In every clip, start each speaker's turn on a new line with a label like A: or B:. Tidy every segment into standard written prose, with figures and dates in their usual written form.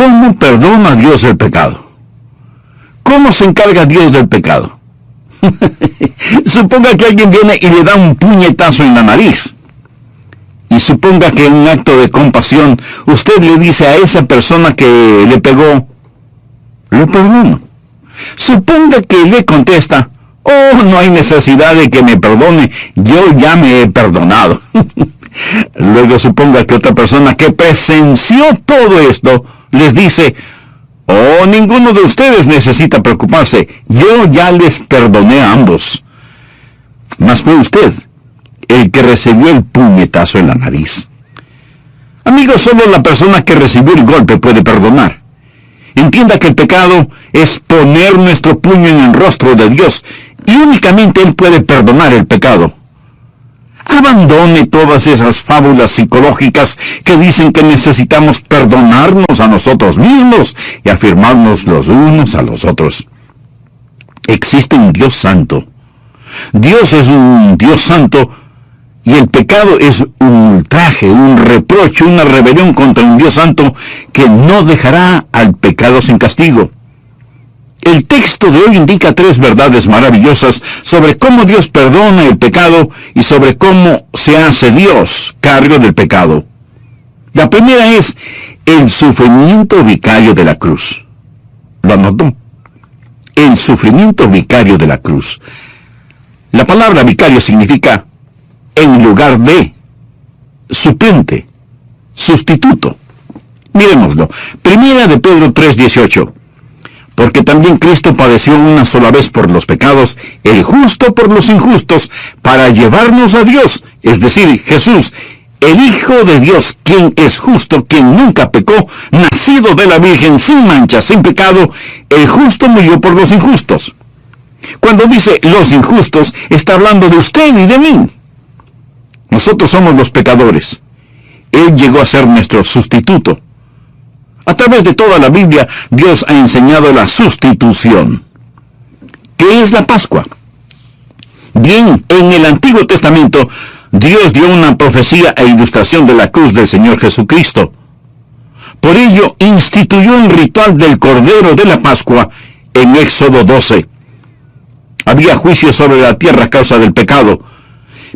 A: ¿Cómo perdona Dios el pecado? ¿Cómo se encarga Dios del pecado? Suponga que alguien viene y le da un puñetazo en la nariz. Y suponga que en un acto de compasión usted le dice a esa persona que le pegó, lo perdono. Suponga que le contesta, oh, no hay necesidad de que me perdone, yo ya me he perdonado. Luego suponga que otra persona que presenció todo esto les dice, oh, ninguno de ustedes necesita preocuparse, yo ya les perdoné a ambos. Mas fue usted el que recibió el puñetazo en la nariz. Amigos, solo la persona que recibió el golpe puede perdonar. Entienda que el pecado es poner nuestro puño en el rostro de Dios, y únicamente Él puede perdonar el pecado. Abandone todas esas fábulas psicológicas que dicen que necesitamos perdonarnos a nosotros mismos y afirmarnos los unos a los otros. Existe un Dios santo. Dios es un Dios santo, y el pecado es un ultraje, un reproche, una rebelión contra un Dios santo que no dejará al pecado sin castigo. El texto de hoy indica 3 verdades maravillosas sobre cómo Dios perdona el pecado y sobre cómo se hace Dios cargo del pecado. La primera es el sufrimiento vicario de la cruz. ¿Lo anotó? El sufrimiento vicario de la cruz. La palabra vicario significa en lugar de, suplente, sustituto. Miremoslo. Primera de Pedro 3:18. Porque también Cristo padeció una sola vez por los pecados, el justo por los injustos, para llevarnos a Dios, es decir, Jesús, el Hijo de Dios, quien es justo, quien nunca pecó, nacido de la Virgen, sin mancha, sin pecado, el justo murió por los injustos. Cuando dice los injustos, está hablando de usted y de mí. Nosotros somos los pecadores. Él llegó a ser nuestro sustituto. A través de toda la Biblia, Dios ha enseñado la sustitución. ¿Qué es la Pascua? Bien, en el Antiguo Testamento, Dios dio una profecía e ilustración de la cruz del Señor Jesucristo. Por ello, instituyó el ritual del Cordero de la Pascua en Éxodo 12. Había juicio sobre la tierra a causa del pecado.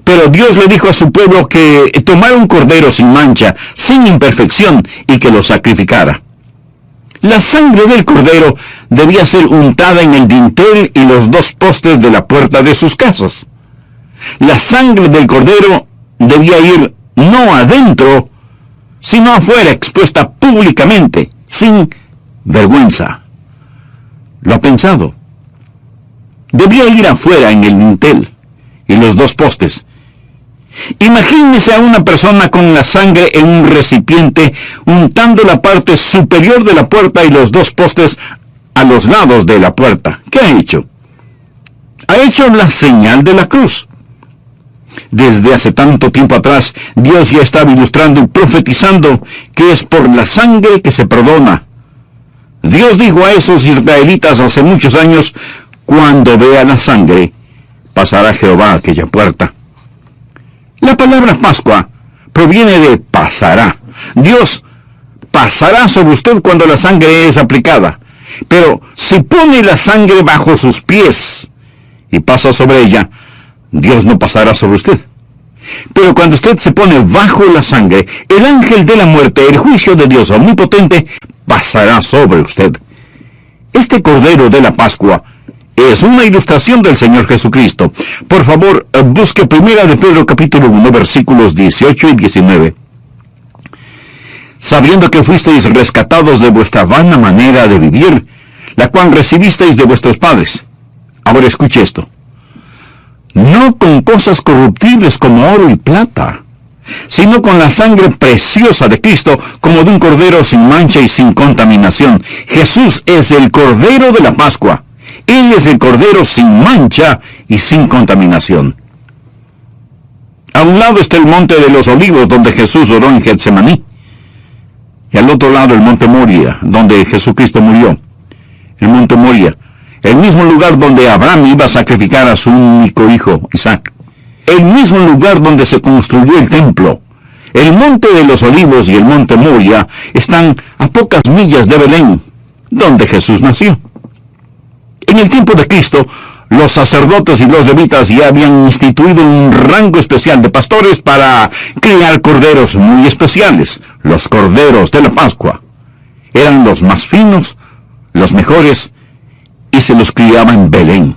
A: Pero Dios le dijo a su pueblo que tomara un cordero sin mancha, sin imperfección, y que lo sacrificara. La sangre del cordero debía ser untada en el dintel y los 2 postes de la puerta de sus casas. La sangre del cordero debía ir no adentro, sino afuera, expuesta públicamente, sin vergüenza. ¿Lo ha pensado? Debía ir afuera en el dintel y los 2 postes. Imagínese a una persona con la sangre en un recipiente, untando la parte superior de la puerta y los 2 postes a los lados de la puerta. ¿Qué ha hecho? Ha hecho la señal de la cruz. Desde hace tanto tiempo atrás, Dios ya estaba ilustrando y profetizando que es por la sangre que se perdona. Dios dijo a esos israelitas hace muchos años, cuando vea la sangre, pasará Jehová a aquella puerta. La palabra Pascua proviene de pasará. Dios pasará sobre usted cuando la sangre es aplicada. Pero si pone la sangre bajo sus pies y pasa sobre ella, Dios no pasará sobre usted. Pero cuando usted se pone bajo la sangre, el ángel de la muerte, el juicio de Dios omnipotente, pasará sobre usted. Este Cordero de la Pascua es una ilustración del Señor Jesucristo. Por favor, busque 1 de Pedro capítulo 1, versículos 18 y 19. Sabiendo que fuisteis rescatados de vuestra vana manera de vivir, la cual recibisteis de vuestros padres. Ahora escuche esto. No con cosas corruptibles como oro y plata, sino con la sangre preciosa de Cristo, como de un cordero sin mancha y sin contaminación. Jesús es el Cordero de la Pascua. Él es el Cordero sin mancha y sin contaminación. A un lado está el monte de los olivos, donde Jesús oró en Getsemaní. Y al otro lado el monte Moria, donde Jesucristo murió. El monte Moria, el mismo lugar donde Abraham iba a sacrificar a su único hijo, Isaac. El mismo lugar donde se construyó el templo. El monte de los Olivos y el monte Moria están a pocas millas de Belén, donde Jesús nació. En el tiempo de Cristo, los sacerdotes y los levitas ya habían instituido un rango especial de pastores para criar corderos muy especiales, los corderos de la Pascua. Eran los más finos, los mejores, y se los criaba en Belén.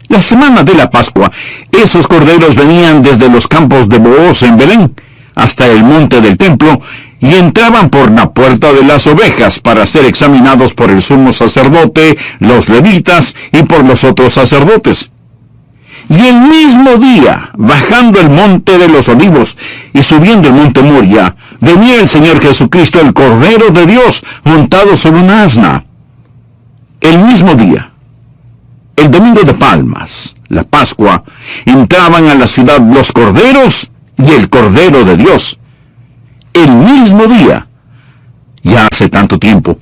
A: La semana de la Pascua, esos corderos venían desde los campos de Booz en Belén hasta el monte del templo y entraban por la puerta de las ovejas para ser examinados por el sumo sacerdote, los levitas y por los otros sacerdotes. Y el mismo día, bajando el monte de los Olivos y subiendo el monte Moria, venía el Señor Jesucristo, el Cordero de Dios, montado sobre un asna. El mismo día, el domingo de Palmas, la Pascua, entraban a la ciudad los corderos y el Cordero de Dios. El mismo día, ya hace tanto tiempo.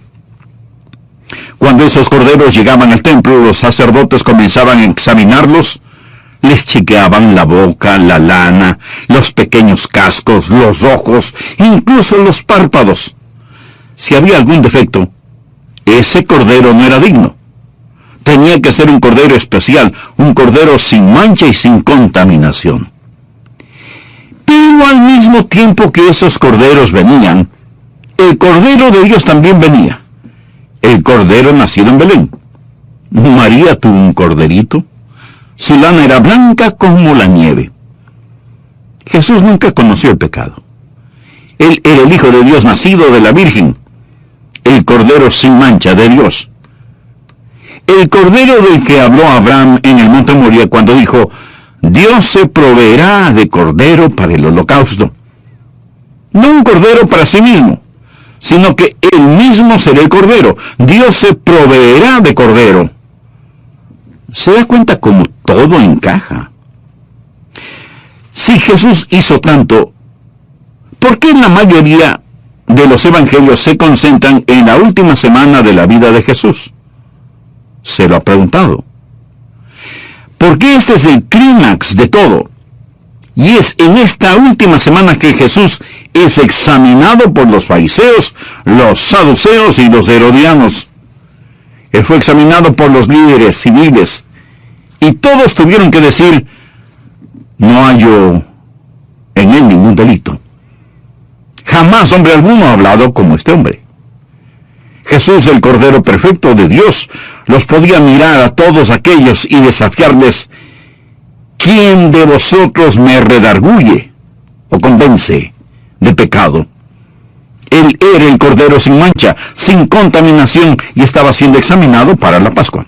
A: Cuando esos corderos llegaban al templo, los sacerdotes comenzaban a examinarlos. Les chequeaban la boca, la lana, los pequeños cascos, los ojos, incluso los párpados. Si había algún defecto, ese cordero no era digno. Tenía que ser un cordero especial, un cordero sin mancha y sin contaminación. Pero al mismo tiempo que esos corderos venían, el Cordero de Dios también venía. El cordero nacido en Belén. María tuvo un corderito. Su lana era blanca como la nieve. Jesús nunca conoció el pecado. Él era el Hijo de Dios nacido de la Virgen, el Cordero sin mancha de Dios. El Cordero del que habló Abraham en el monte Moria cuando dijo: Dios se proveerá de cordero para el holocausto. No un cordero para sí mismo, sino que él mismo será el cordero. Dios se proveerá de cordero. ¿Se da cuenta cómo todo encaja? Si Jesús hizo tanto, ¿por qué la mayoría de los evangelios se concentran en la última semana de la vida de Jesús? Se lo ha preguntado. Porque este es el clímax de todo. Y es en esta última semana que Jesús es examinado por los fariseos, los saduceos y los herodianos. Él fue examinado por los líderes civiles. Y todos tuvieron que decir: no hallo en él ningún delito. Jamás hombre alguno ha hablado como este hombre. Jesús, el Cordero perfecto de Dios, los podía mirar a todos aquellos y desafiarles: ¿quién de vosotros me redarguye o convence de pecado? Él era el Cordero sin mancha, sin contaminación, y estaba siendo examinado para la Pascua.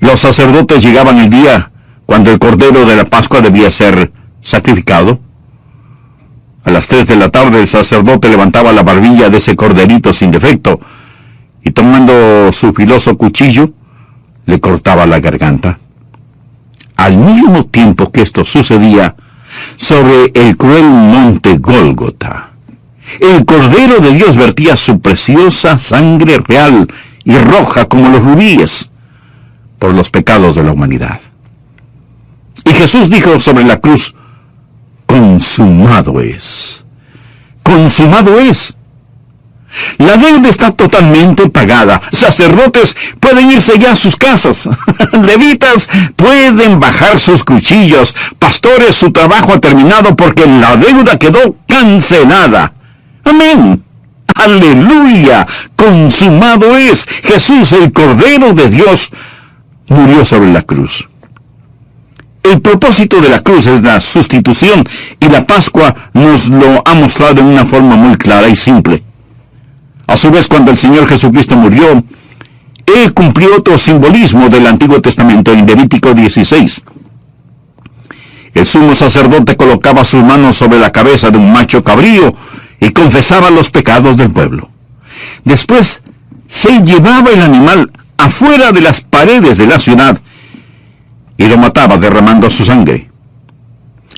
A: Los sacerdotes llegaban el día cuando el Cordero de la Pascua debía ser sacrificado. A las 3 de la tarde el sacerdote levantaba la barbilla de ese corderito sin defecto y, tomando su filoso cuchillo, le cortaba la garganta. Al mismo tiempo que esto sucedía, sobre el cruel monte Gólgota, el Cordero de Dios vertía su preciosa sangre real y roja como los rubíes por los pecados de la humanidad. Y Jesús dijo sobre la cruz: consumado es. Consumado es. La deuda está totalmente pagada. Sacerdotes pueden irse ya a sus casas. Levitas pueden bajar sus cuchillos. Pastores, su trabajo ha terminado porque la deuda quedó cancelada. Amén. Aleluya. Consumado es. Jesús, el Cordero de Dios, murió sobre la cruz. El propósito de la cruz es la sustitución, y la Pascua nos lo ha mostrado en una forma muy clara y simple. A su vez, cuando el Señor Jesucristo murió, Él cumplió otro simbolismo del Antiguo Testamento en Levítico 16. El sumo sacerdote colocaba sus manos sobre la cabeza de un macho cabrío y confesaba los pecados del pueblo. Después, se llevaba el animal afuera de las paredes de la ciudad y lo mataba derramando su sangre.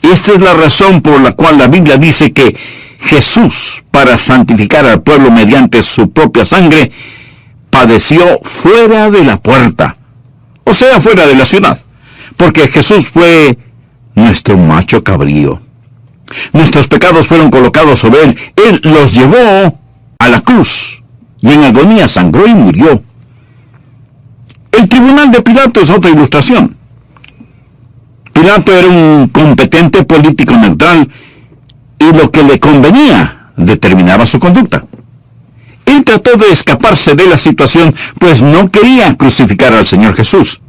A: Esta es la razón por la cual la Biblia dice que Jesús, para santificar al pueblo mediante su propia sangre, padeció fuera de la puerta, o sea, fuera de la ciudad, porque Jesús fue nuestro macho cabrío. Nuestros pecados fueron colocados sobre él. Él los llevó a la cruz y en agonía sangró y murió. El tribunal de Pilato es otra ilustración. Pilato era un competente político neutral y lo que le convenía determinaba su conducta. Él trató de escaparse de la situación, pues no quería crucificar al Señor Jesús.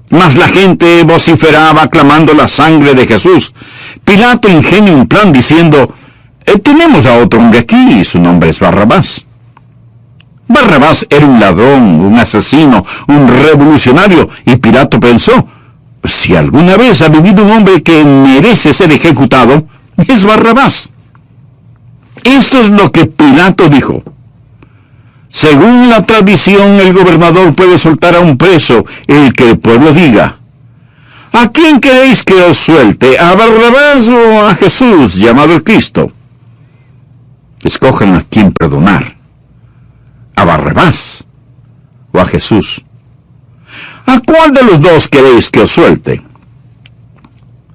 A: Mas la gente vociferaba clamando la sangre de Jesús. Pilato ingenia un plan diciendo, tenemos a otro hombre aquí y su nombre es Barrabás. Barrabás era un ladrón, un asesino, un revolucionario, y Pilato pensó, si alguna vez ha vivido un hombre que merece ser ejecutado, es Barrabás. Esto es lo que Pilato dijo. Según la tradición, el gobernador puede soltar a un preso, el que el pueblo diga. ¿A quién queréis que os suelte? ¿A Barrabás o a Jesús, llamado el Cristo? Escojan a quién perdonar. ¿A Barrabás o a Jesús? ¿A cuál de los dos queréis que os suelte?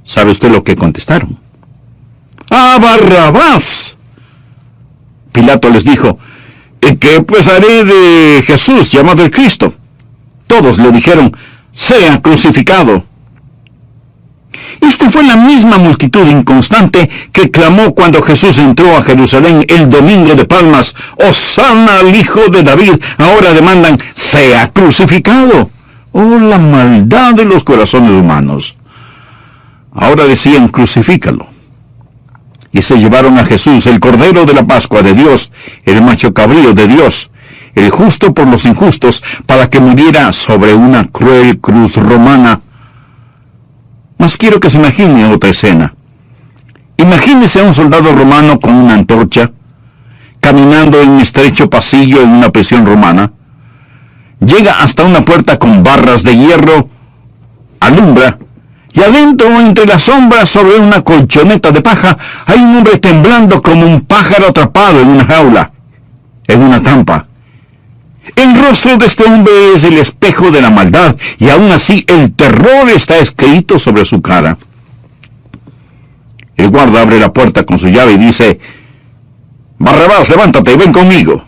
A: ¿Sabe usted lo que contestaron? ¡A Barrabás! Pilato les dijo, ¿qué pues haré de Jesús, llamado el Cristo? Todos le dijeron, sea crucificado. Esta fue la misma multitud inconstante que clamó cuando Jesús entró a Jerusalén el domingo de Palmas, ¡Hosana al Hijo de David! Ahora demandan, sea crucificado. ¡Oh, la maldad de los corazones humanos! Ahora decían, crucifícalo. Y se llevaron a Jesús, el Cordero de la Pascua de Dios, el macho cabrío de Dios, el justo por los injustos, para que muriera sobre una cruel cruz romana. Mas quiero que se imagine otra escena. Imagínese a un soldado romano con una antorcha, caminando en un estrecho pasillo en una prisión romana. Llega hasta una puerta con barras de hierro, alumbra, y adentro, entre las sombras, sobre una colchoneta de paja, hay un hombre temblando como un pájaro atrapado en una jaula, en una trampa. El rostro de este hombre es el espejo de la maldad, y aún así el terror está escrito sobre su cara. El guarda abre la puerta con su llave y dice, Barrabás, levántate y ven conmigo.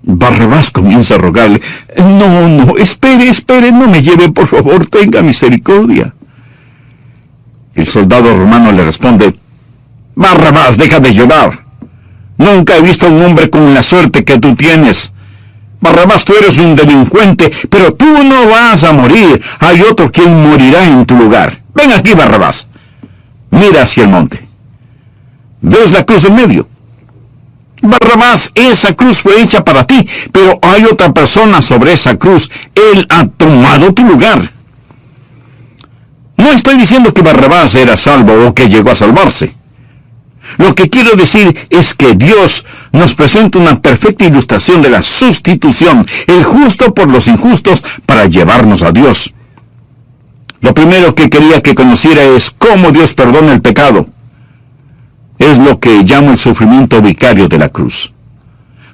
A: Barrabás comienza a rogarle, no, espere, no me lleve, por favor, tenga misericordia. El soldado romano le responde, Barrabás, deja de llorar. Nunca he visto a un hombre con la suerte que tú tienes. Barrabás, tú eres un delincuente, pero tú no vas a morir. Hay otro quien morirá en tu lugar. Ven aquí, Barrabás. Mira hacia el monte. ¿Ves la cruz en medio? Barrabás, esa cruz fue hecha para ti, pero hay otra persona sobre esa cruz. Él ha tomado tu lugar. No estoy diciendo que Barrabás era salvo o que llegó a salvarse. Lo que quiero decir es que Dios nos presenta una perfecta ilustración de la sustitución, el justo por los injustos, para llevarnos a Dios. Lo primero que quería que conociera es cómo Dios perdona el pecado. Es lo que llamo el sufrimiento vicario de la cruz.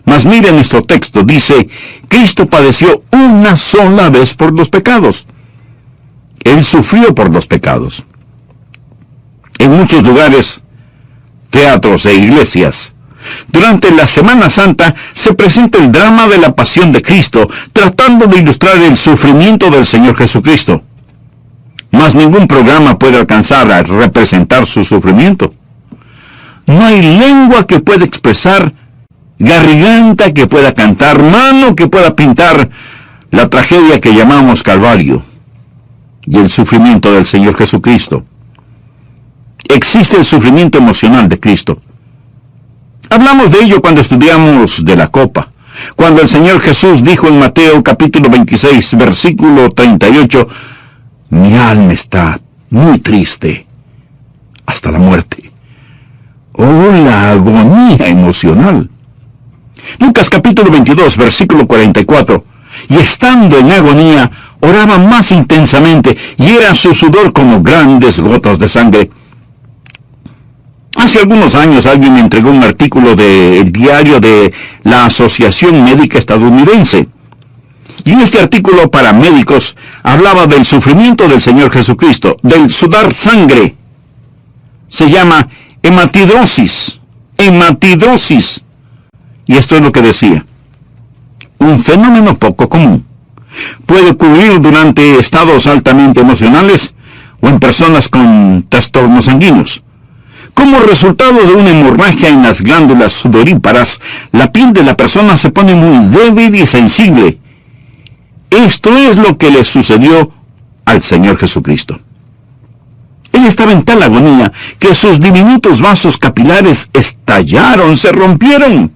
A: Mas mire nuestro texto, dice, Cristo padeció una sola vez por los pecados. Él sufrió por los pecados. En muchos lugares, teatros e iglesias, durante la Semana Santa se presenta el drama de la pasión de Cristo, tratando de ilustrar el sufrimiento del Señor Jesucristo. Mas ningún programa puede alcanzar a representar su sufrimiento. No hay lengua que pueda expresar, garganta que pueda cantar, mano que pueda pintar la tragedia que llamamos Calvario y el sufrimiento del Señor Jesucristo. Existe el sufrimiento emocional de Cristo. Hablamos de ello cuando estudiamos de la copa, cuando el Señor Jesús dijo en Mateo capítulo 26, versículo 38, mi alma está muy triste hasta la muerte. ¡Oh, la agonía emocional! Lucas capítulo 22, versículo 44. Y estando en agonía, oraba más intensamente, y era su sudor como grandes gotas de sangre. Hace algunos años alguien me entregó un artículo del diario de la Asociación Médica Estadounidense. Y en este artículo para médicos hablaba del sufrimiento del Señor Jesucristo, del sudar sangre. Se llama hematidrosis. Hematidrosis. Y esto es lo que decía. Un fenómeno poco común. Puede ocurrir durante estados altamente emocionales o en personas con trastornos sanguíneos. Como resultado de una hemorragia en las glándulas sudoríparas, la piel de la persona se pone muy débil y sensible. Esto es lo que le sucedió al Señor Jesucristo. Él estaba en tal agonía que sus diminutos vasos capilares estallaron, se rompieron.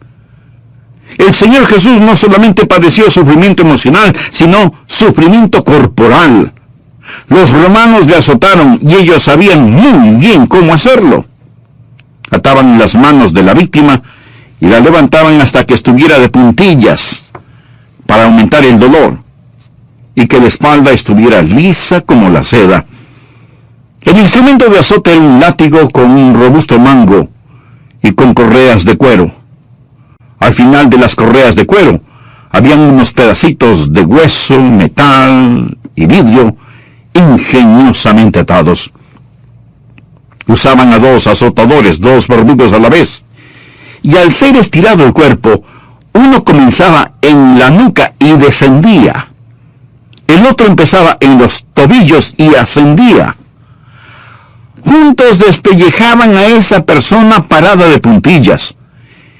A: El Señor Jesús no solamente padeció sufrimiento emocional, sino sufrimiento corporal. Los romanos le azotaron y ellos sabían muy bien cómo hacerlo. Ataban las manos de la víctima y la levantaban hasta que estuviera de puntillas para aumentar el dolor y que la espalda estuviera lisa como la seda. El instrumento de azote era un látigo con un robusto mango y con correas de cuero. Al final de las correas de cuero habían unos pedacitos de hueso, metal y vidrio ingeniosamente atados. Usaban a 2 azotadores, 2 verdugos a la vez. Y al ser estirado el cuerpo, uno comenzaba en la nuca y descendía. El otro empezaba en los tobillos y ascendía. Juntos despellejaban a esa persona parada de puntillas,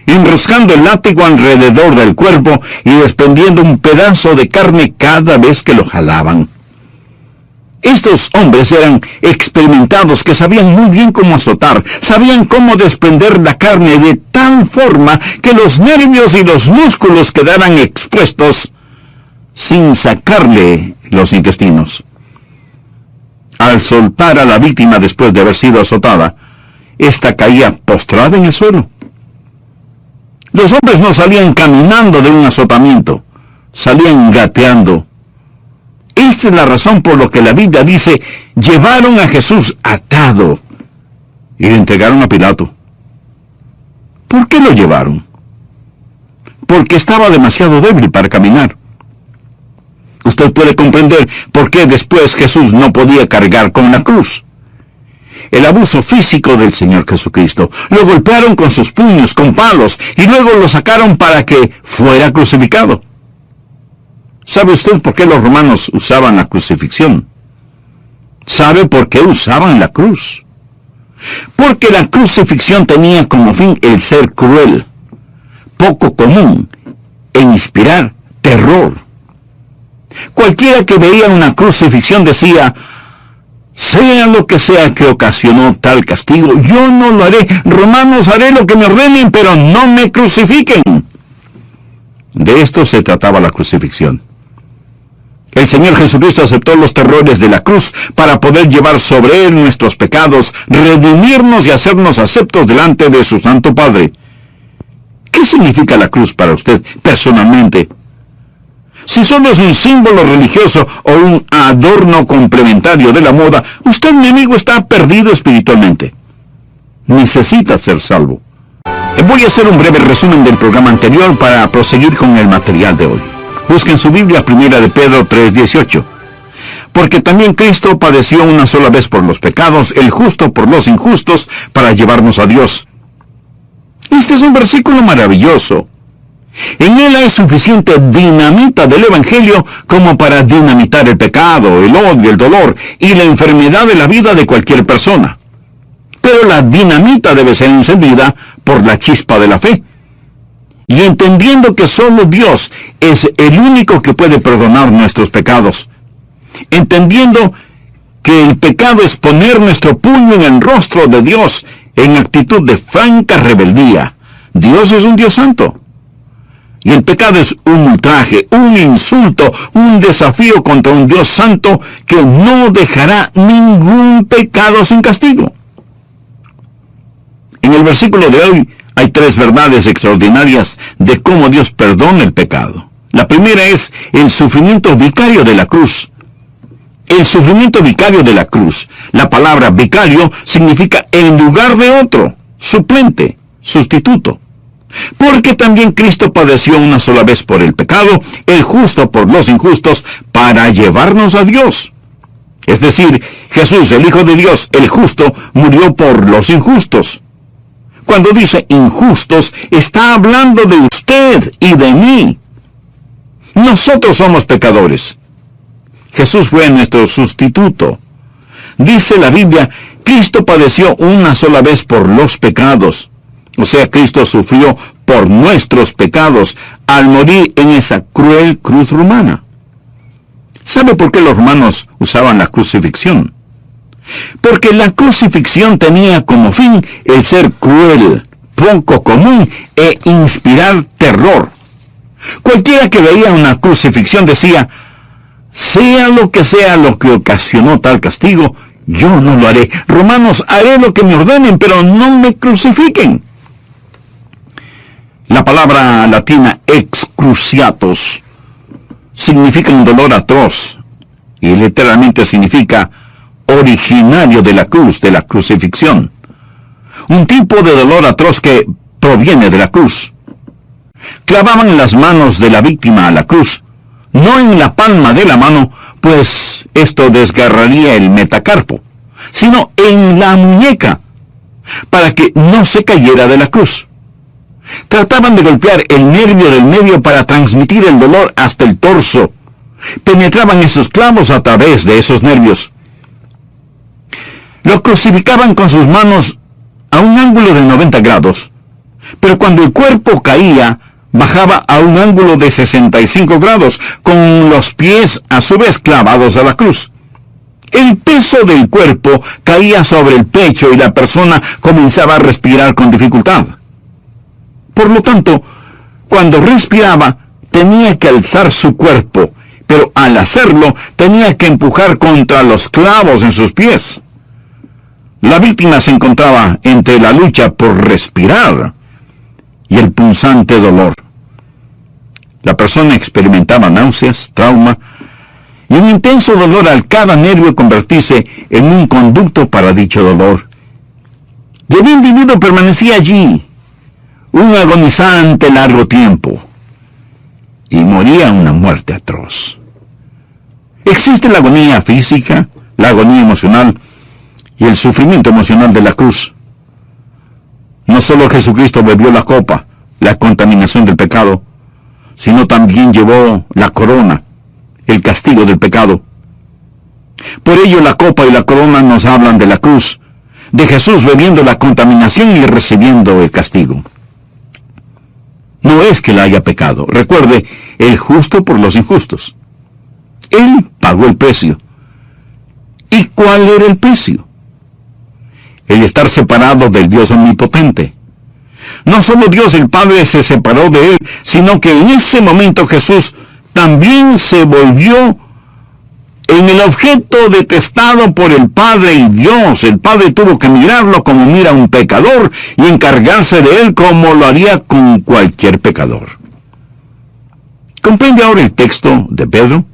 A: enroscando el látigo alrededor del cuerpo y desprendiendo un pedazo de carne cada vez que lo jalaban. Estos hombres eran experimentados que sabían muy bien cómo azotar, sabían cómo desprender la carne de tal forma que los nervios y los músculos quedaran expuestos sin sacarle los intestinos. Al soltar a la víctima después de haber sido azotada, ésta caía postrada en el suelo. Los hombres no salían caminando de un azotamiento, salían gateando. Esta es la razón por la que la Biblia dice, llevaron a Jesús atado y le entregaron a Pilato. ¿Por qué lo llevaron? Porque estaba demasiado débil para caminar. Usted puede comprender por qué después Jesús no podía cargar con la cruz. El abuso físico del Señor Jesucristo. Lo golpearon con sus puños, con palos, y luego lo sacaron para que fuera crucificado. ¿Sabe usted por qué los romanos usaban la crucifixión? ¿Sabe por qué usaban la cruz? Porque la crucifixión tenía como fin el ser cruel, poco común, e inspirar terror. Cualquiera que veía una crucifixión decía, sea lo que sea que ocasionó tal castigo, yo no lo haré. Romanos, haré lo que me ordenen, pero no me crucifiquen. De esto se trataba la crucifixión. El Señor Jesucristo aceptó los terrores de la cruz para poder llevar sobre Él nuestros pecados, redimirnos y hacernos aceptos delante de su Santo Padre. ¿Qué significa la cruz para usted personalmente? Si solo es un símbolo religioso o un adorno complementario de la moda, usted, mi amigo, está perdido espiritualmente. Necesita ser salvo. Voy a hacer un breve resumen del programa anterior para proseguir con el material de hoy. Busquen su Biblia, 1 de Pedro 3:18. Porque también Cristo padeció una sola vez por los pecados, el justo por los injustos, para llevarnos a Dios. Este es un versículo maravilloso. En él hay suficiente dinamita del Evangelio como para dinamitar el pecado, el odio, el dolor y la enfermedad de la vida de cualquier persona. Pero la dinamita debe ser encendida por la chispa de la fe. Y entendiendo que solo Dios es el único que puede perdonar nuestros pecados. Entendiendo que el pecado es poner nuestro puño en el rostro de Dios en actitud de franca rebeldía. Dios es un Dios santo. Y el pecado es un ultraje, un insulto, un desafío contra un Dios santo que no dejará ningún pecado sin castigo. En el versículo de hoy hay 3 verdades extraordinarias de cómo Dios perdona el pecado. La primera es el sufrimiento vicario de la cruz. El sufrimiento vicario de la cruz. La palabra vicario significa en lugar de otro, suplente, sustituto. Porque también Cristo padeció una sola vez por el pecado, el justo por los injustos, para llevarnos a Dios. Es decir, Jesús, el Hijo de Dios, el justo, murió por los injustos. Cuando dice injustos, está hablando de usted y de mí. Nosotros somos pecadores. Jesús fue nuestro sustituto. Dice la Biblia, Cristo padeció una sola vez por los pecados. O sea, Cristo sufrió por nuestros pecados al morir en esa cruel cruz romana. ¿Sabe por qué los romanos usaban la crucifixión? Porque la crucifixión tenía como fin el ser cruel, poco común e inspirar terror. Cualquiera que veía una crucifixión decía, sea lo que ocasionó tal castigo, yo no lo haré. Romanos, haré lo que me ordenen, pero no me crucifiquen. La palabra latina excruciatus significa un dolor atroz y literalmente significa originario de la cruz, de la crucifixión. Un tipo de dolor atroz que proviene de la cruz. Clavaban las manos de la víctima a la cruz, no en la palma de la mano, pues esto desgarraría el metacarpo, sino en la muñeca, para que no se cayera de la cruz. Trataban de golpear el nervio del medio para transmitir el dolor hasta el torso. Penetraban esos clavos a través de esos nervios. Lo crucificaban con sus manos a un ángulo de 90 grados, pero cuando el cuerpo caía, bajaba a un ángulo de 65 grados, con los pies a su vez clavados a la cruz. El peso del cuerpo caía sobre el pecho y la persona comenzaba a respirar con dificultad. Por lo tanto, cuando respiraba, tenía que alzar su cuerpo, pero al hacerlo, tenía que empujar contra los clavos en sus pies. La víctima se encontraba entre la lucha por respirar y el punzante dolor. La persona experimentaba náuseas, trauma y un intenso dolor al cada nervio convertirse en un conducto para dicho dolor. Y el individuo permanecía allí un agonizante largo tiempo y moría una muerte atroz. Existe la agonía física, la agonía emocional y el sufrimiento emocional de la cruz. No solo Jesucristo bebió la copa, la contaminación del pecado, sino también llevó la corona, el castigo del pecado. Por ello la copa y la corona nos hablan de la cruz, de Jesús bebiendo la contaminación y recibiendo el castigo. No es que él haya pecado. Recuerde, el justo por los injustos. Él pagó el precio. ¿Y cuál era el precio? El estar separado del Dios omnipotente. No solo Dios el Padre se separó de él, sino que en ese momento Jesús también se volvió en el objeto detestado por el Padre y Dios. El Padre tuvo que mirarlo como mira a un pecador y encargarse de él como lo haría con cualquier pecador. ¿Comprende ahora el texto de Pedro?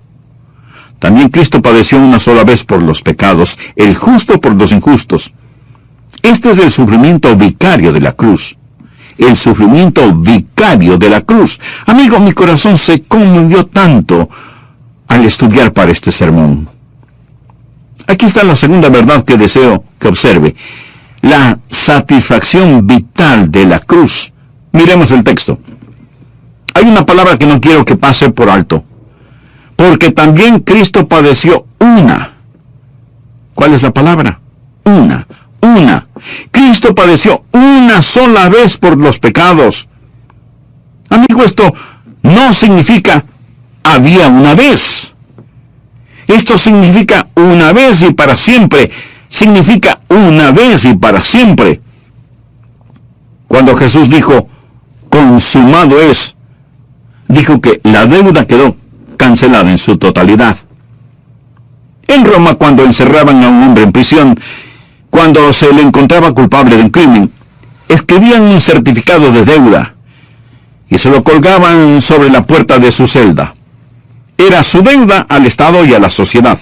A: También Cristo padeció una sola vez por los pecados, el justo por los injustos. Este es el sufrimiento vicario de la cruz. El sufrimiento vicario de la cruz. Amigo, mi corazón se conmovió tanto al estudiar para este sermón. Aquí está la segunda verdad que deseo que observe. La satisfacción vital de la cruz. Miremos el texto. Hay una palabra que no quiero que pase por alto. Porque también Cristo padeció una. ¿Cuál es la palabra? Una. Cristo padeció una sola vez por los pecados. Amigo, esto no significa había una vez. Esto significa una vez y para siempre. Significa una vez y para siempre. Cuando Jesús dijo, consumado es, dijo que la deuda quedó cancelada en su totalidad. En Roma, cuando encerraban a un hombre en prisión, cuando se le encontraba culpable de un crimen, escribían un certificado de deuda y se lo colgaban sobre la puerta de su celda. Era su deuda al Estado y a la sociedad.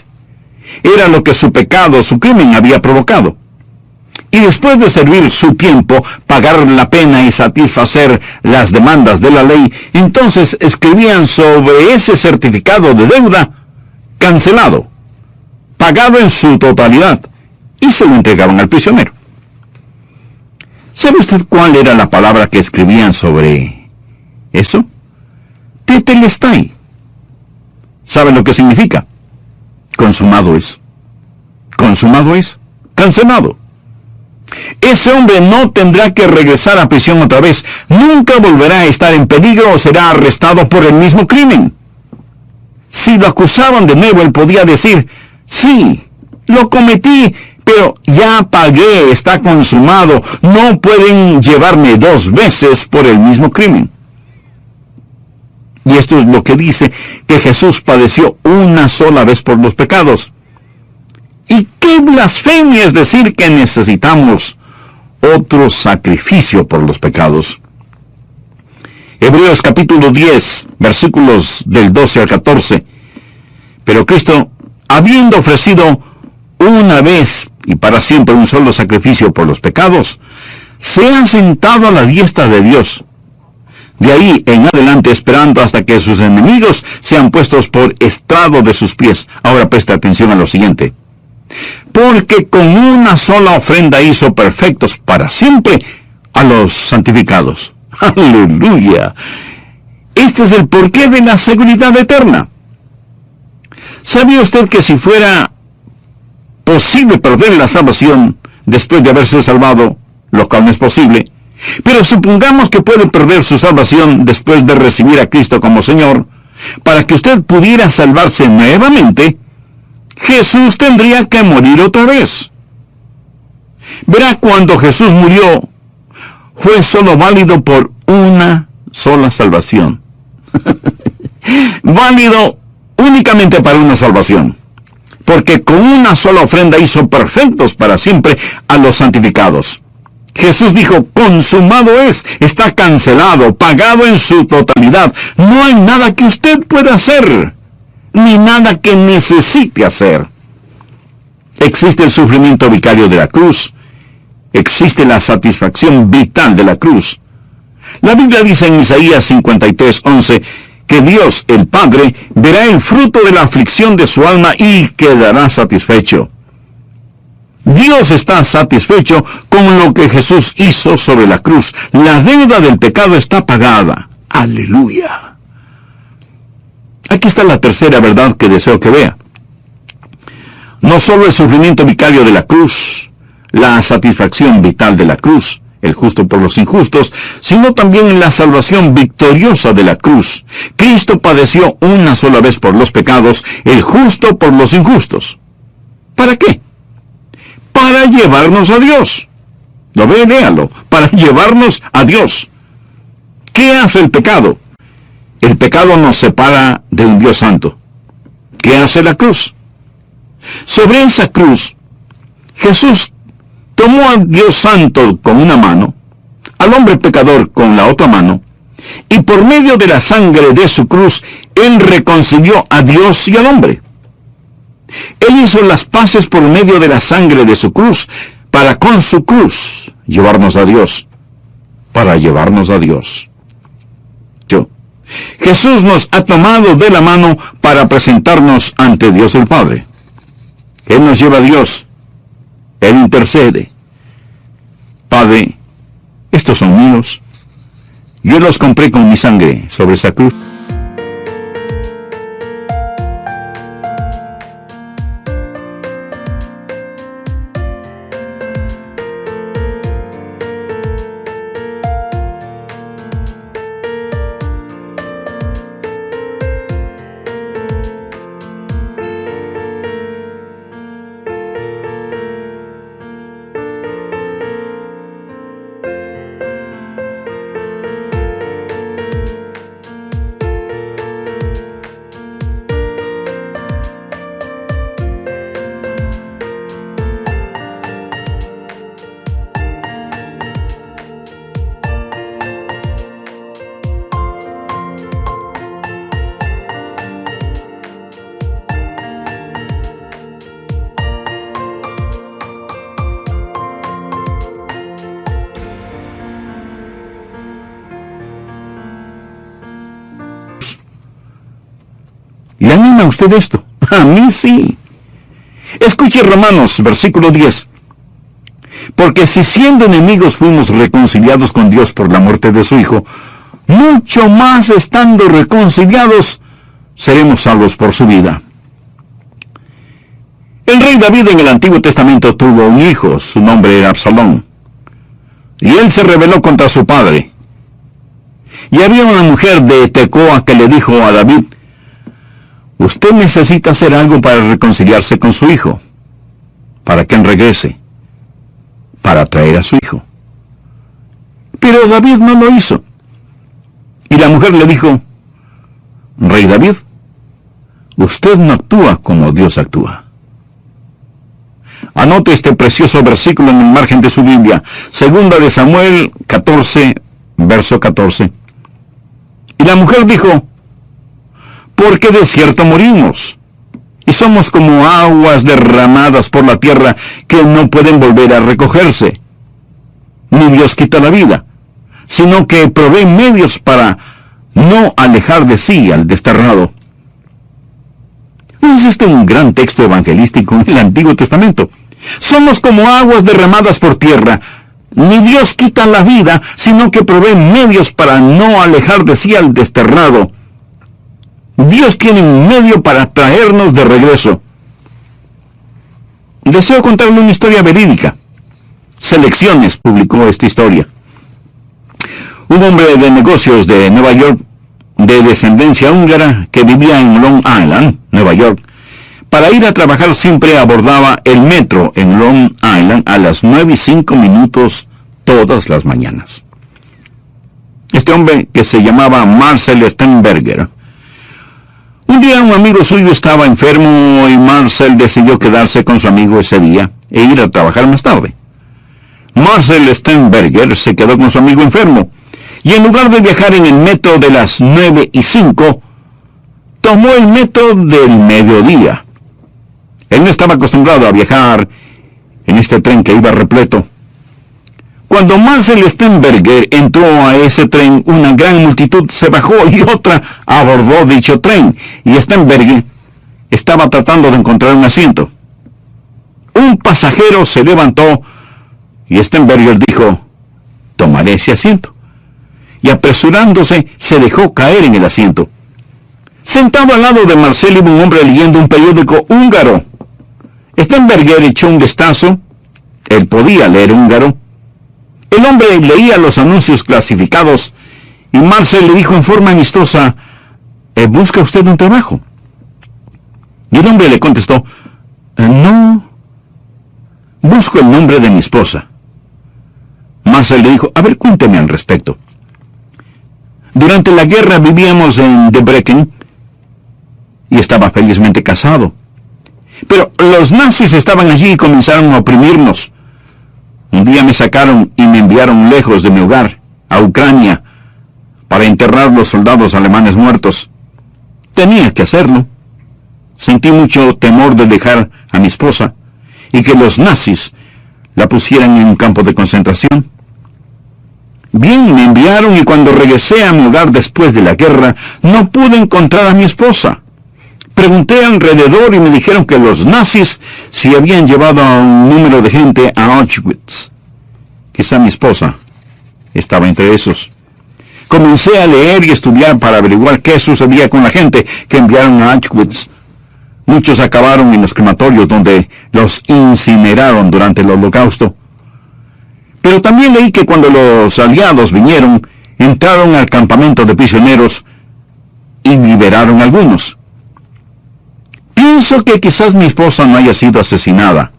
A: Era lo que su pecado, su crimen había provocado. Y después de servir su tiempo, pagar la pena y satisfacer las demandas de la ley, entonces escribían sobre ese certificado de deuda, cancelado. pagado en su totalidad, y se lo entregaban al prisionero. ¿Sabe usted cuál era la palabra que escribían sobre eso? Tetelestai. ¿Sabe lo que significa? Consumado es. Consumado es. Cancelado. Ese hombre no tendrá que regresar a prisión otra vez. Nunca volverá a estar en peligro o será arrestado por el mismo crimen. Si lo acusaban de nuevo, él podía decir, sí, lo cometí, pero ya pagué, está consumado. No pueden llevarme 2 veces por el mismo crimen. Y esto es lo que dice que Jesús padeció una sola vez por los pecados. ¿Y qué blasfemia es decir que necesitamos otro sacrificio por los pecados? Hebreos capítulo 10, versículos del 12 al 14. Pero Cristo, habiendo ofrecido una vez y para siempre un solo sacrificio por los pecados, se ha sentado a la diestra de Dios. De ahí en adelante esperando hasta que sus enemigos sean puestos por estrado de sus pies. Ahora presta atención a lo siguiente. Porque con una sola ofrenda hizo perfectos para siempre a los santificados. ¡Aleluya! Este es el porqué de la seguridad eterna. ¿Sabía usted que si fuera posible perder la salvación después de haberse salvado, lo cual no es posible, pero supongamos que puede perder su salvación después de recibir a Cristo como Señor, para que usted pudiera salvarse nuevamente, Jesús tendría que morir otra vez? Verá, cuando Jesús murió, fue solo válido por una sola salvación. Válido únicamente para una salvación. Porque con una sola ofrenda hizo perfectos para siempre a los santificados. Jesús dijo, consumado es, está cancelado, pagado en su totalidad. No hay nada que usted pueda hacer, ni nada que necesite hacer. Existe el sufrimiento vicario de la cruz. Existe la satisfacción vital de la cruz. La Biblia dice en Isaías 53:11 que Dios, el Padre, verá el fruto de la aflicción de su alma y quedará satisfecho. Dios está satisfecho con lo que Jesús hizo sobre la cruz. La deuda del pecado está pagada. ¡Aleluya! Aquí está la tercera verdad que deseo que vea. No solo el sufrimiento vicario de la cruz, la satisfacción vital de la cruz, el justo por los injustos, sino también la salvación victoriosa de la cruz. Cristo padeció una sola vez por los pecados, el justo por los injustos. ¿Para qué? Para llevarnos a Dios. ¿Lo ve? Léalo. Para llevarnos a Dios. ¿Qué hace el pecado? El pecado nos separa de un Dios santo. ¿Qué hace la cruz? Sobre esa cruz, Jesús tomó a Dios santo con una mano, al hombre pecador con la otra mano, y por medio de la sangre de su cruz, Él reconcilió a Dios y al hombre. Él hizo las paces por medio de la sangre de su cruz, para con su cruz llevarnos a Dios, para llevarnos a Dios. Jesús nos ha tomado de la mano para presentarnos ante Dios el Padre. Él nos lleva a Dios. Él intercede. Padre, estos son míos. Yo los compré con mi sangre sobre esa cruz. ¿Le anima a usted esto? A mí sí. Escuche Romanos, versículo 10. Porque si siendo enemigos fuimos reconciliados con Dios por la muerte de su Hijo, mucho más estando reconciliados, seremos salvos por su vida. El rey David en el Antiguo Testamento tuvo un hijo, su nombre era Absalón, y él se rebeló contra su padre. Y había una mujer de Tecoa que le dijo a David: usted necesita hacer algo para reconciliarse con su hijo, para que él regrese, para traer a su hijo. Pero David no lo hizo. Y la mujer le dijo: Rey David, usted no actúa como Dios actúa. Anote este precioso versículo en el margen de su Biblia, 2 de Samuel 14, verso 14. Y la mujer dijo: porque de cierto morimos, y somos como aguas derramadas por la tierra que no pueden volver a recogerse. Ni Dios quita la vida, sino que provee medios para no alejar de sí al desterrado. ¿No es este un gran texto evangelístico en el Antiguo Testamento? Somos como aguas derramadas por tierra. Ni Dios quita la vida, sino que provee medios para no alejar de sí al desterrado. Dios tiene un medio para traernos de regreso. Deseo contarle una historia verídica. Selecciones publicó esta historia. Un hombre de negocios de Nueva York, de descendencia húngara, que vivía en Long Island, Nueva York, para ir a trabajar siempre abordaba el metro en Long Island a las 9:05 todas las mañanas. Este hombre, que se llamaba Marcel Steinberger, un día un amigo suyo estaba enfermo y Marcel decidió quedarse con su amigo ese día e ir a trabajar más tarde. Marcel Steinberger se quedó con su amigo enfermo y en lugar de viajar en el metro de las 9:05, tomó el metro del mediodía. Él no estaba acostumbrado a viajar en este tren que iba repleto. Cuando Marcel Steinberger entró a ese tren, una gran multitud se bajó y otra abordó dicho tren, y Steinberger estaba tratando de encontrar un asiento. Un pasajero se levantó y Steinberger dijo: tomaré ese asiento. Y apresurándose, se dejó caer en el asiento. Sentado al lado de Marcel iba un hombre leyendo un periódico húngaro. Steinberger echó un vistazo. Él podía leer húngaro. El hombre leía los anuncios clasificados y Marcel le dijo en forma amistosa: ¿busca usted un trabajo? Y el hombre le contestó: no, busco el nombre de mi esposa. Marcel le dijo: a ver, cuénteme al respecto. Durante la guerra vivíamos en Debrecen y estaba felizmente casado. Pero los nazis estaban allí y comenzaron a oprimirnos. Un día me sacaron y me enviaron lejos de mi hogar, a Ucrania, para enterrar los soldados alemanes muertos. Tenía que hacerlo. Sentí mucho temor de dejar a mi esposa y que los nazis la pusieran en un campo de concentración. Bien, me enviaron y cuando regresé a mi hogar después de la guerra, no pude encontrar a mi esposa. Pregunté alrededor y me dijeron que los nazis se habían llevado a un número de gente a Auschwitz. Quizá mi esposa estaba entre esos. Comencé a leer y estudiar para averiguar qué sucedía con la gente que enviaron a Auschwitz. Muchos acabaron en los crematorios donde los incineraron durante el Holocausto. Pero también leí que cuando los aliados vinieron, entraron al campamento de prisioneros y liberaron a algunos. Pienso que quizás mi esposa no haya sido asesinada.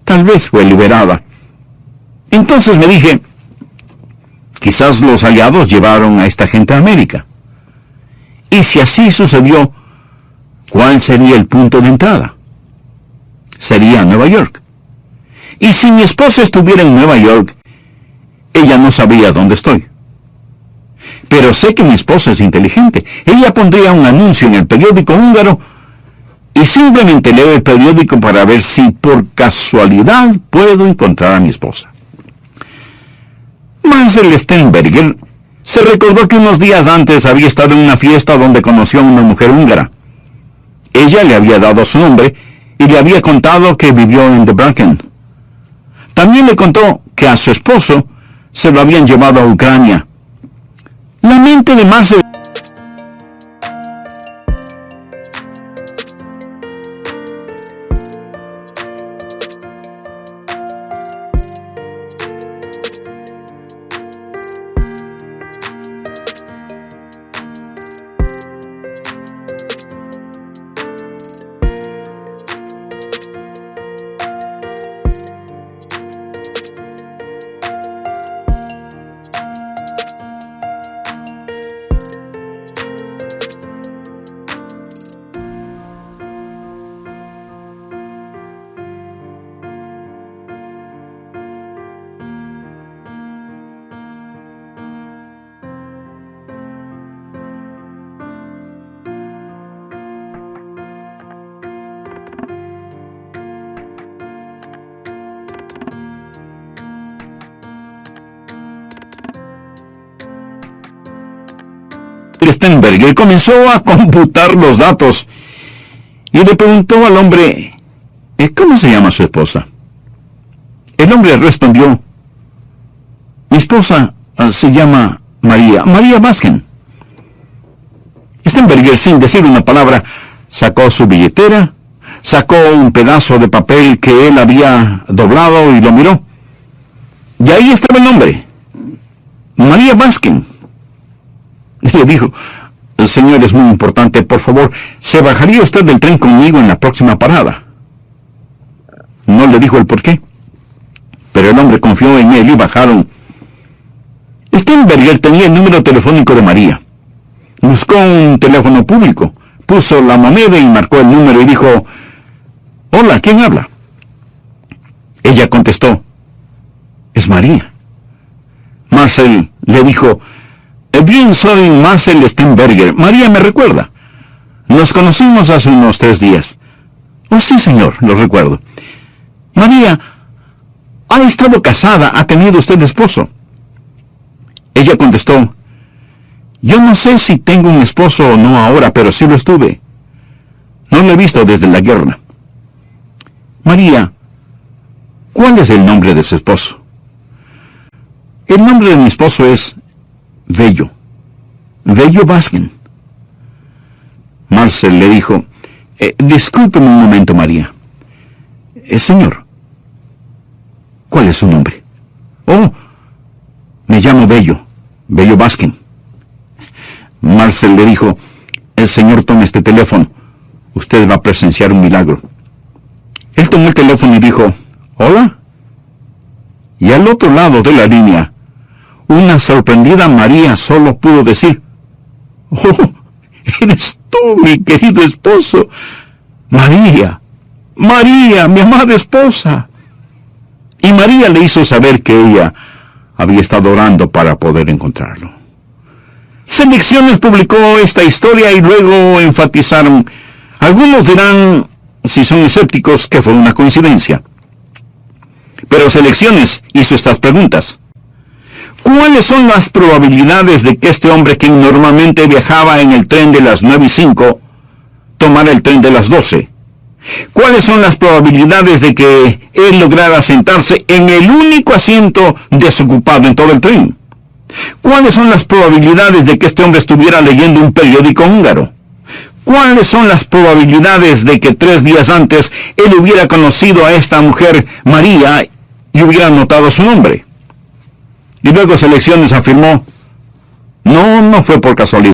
A: Tal vez fue liberada. Entonces me dije: quizás los aliados llevaron a esta gente a América. Y si así sucedió, ¿cuál sería el punto de entrada? Sería Nueva York. Y si mi esposa estuviera en Nueva York, ella no sabría dónde estoy. Pero sé que mi esposa es inteligente. Ella pondría un anuncio en el periódico húngaro y simplemente leo el periódico para ver si por casualidad puedo encontrar a mi esposa. Marcel Steinberger se recordó que unos días antes había estado en una fiesta donde conoció a una mujer húngara. Ella le había dado su nombre y le había contado que vivió en Debrecen. También le contó que a su esposo se lo habían llevado a Ucrania. La mente de Marcel Stenberger comenzó a computar los datos y le preguntó al hombre, ¿cómo se llama su esposa? El hombre respondió, mi esposa se llama María Baskin. Stenberger, sin decir una palabra, sacó su billetera, sacó un pedazo de papel que él había doblado y lo miró. Y ahí estaba el nombre, María Baskin. Le dijo, el señor es muy importante, por favor, ¿se bajaría usted del tren conmigo en la próxima parada? No le dijo el por qué, pero el hombre confió en él y bajaron. Stenberger tenía el número telefónico de María. Buscó un teléfono público, puso la moneda y marcó el número y dijo, hola, ¿quién habla? Ella contestó, es María. Marcel le dijo, bien, soy Marcel Stenberger. María me recuerda. Nos conocimos hace unos 3 días. Oh, sí, señor, lo recuerdo. María, ¿ha estado casada? ¿Ha tenido usted esposo? Ella contestó, yo no sé si tengo un esposo o no ahora, pero sí lo estuve. No lo he visto desde la guerra. María, ¿cuál es el nombre de su esposo? El nombre de mi esposo es Vello Baskin. Marcel le dijo, discúlpeme un momento, María. Señor, ¿cuál es su nombre? Oh, me llamo Vello Baskin. Marcel le dijo, el señor tome este teléfono. Usted va a presenciar un milagro. Él tomó el teléfono y dijo, hola. Y al otro lado de la línea, una sorprendida María solo pudo decir, oh, eres tú, mi querido esposo. María, mi amada esposa. Y María le hizo saber que ella había estado orando para poder encontrarlo. Selecciones publicó esta historia y luego enfatizaron, algunos dirán, si son escépticos, que fue una coincidencia. Pero Selecciones hizo estas preguntas. ¿Cuáles son las probabilidades de que este hombre, quien normalmente viajaba en el tren de las 9:05, tomara el tren de las 12? ¿Cuáles son las probabilidades de que él lograra sentarse en el único asiento desocupado en todo el tren? ¿Cuáles son las probabilidades de que este hombre estuviera leyendo un periódico húngaro? ¿Cuáles son las probabilidades de que 3 días antes él hubiera conocido a esta mujer, María, y hubiera notado su nombre? Y luego Selecciones afirmó, no fue por casualidad.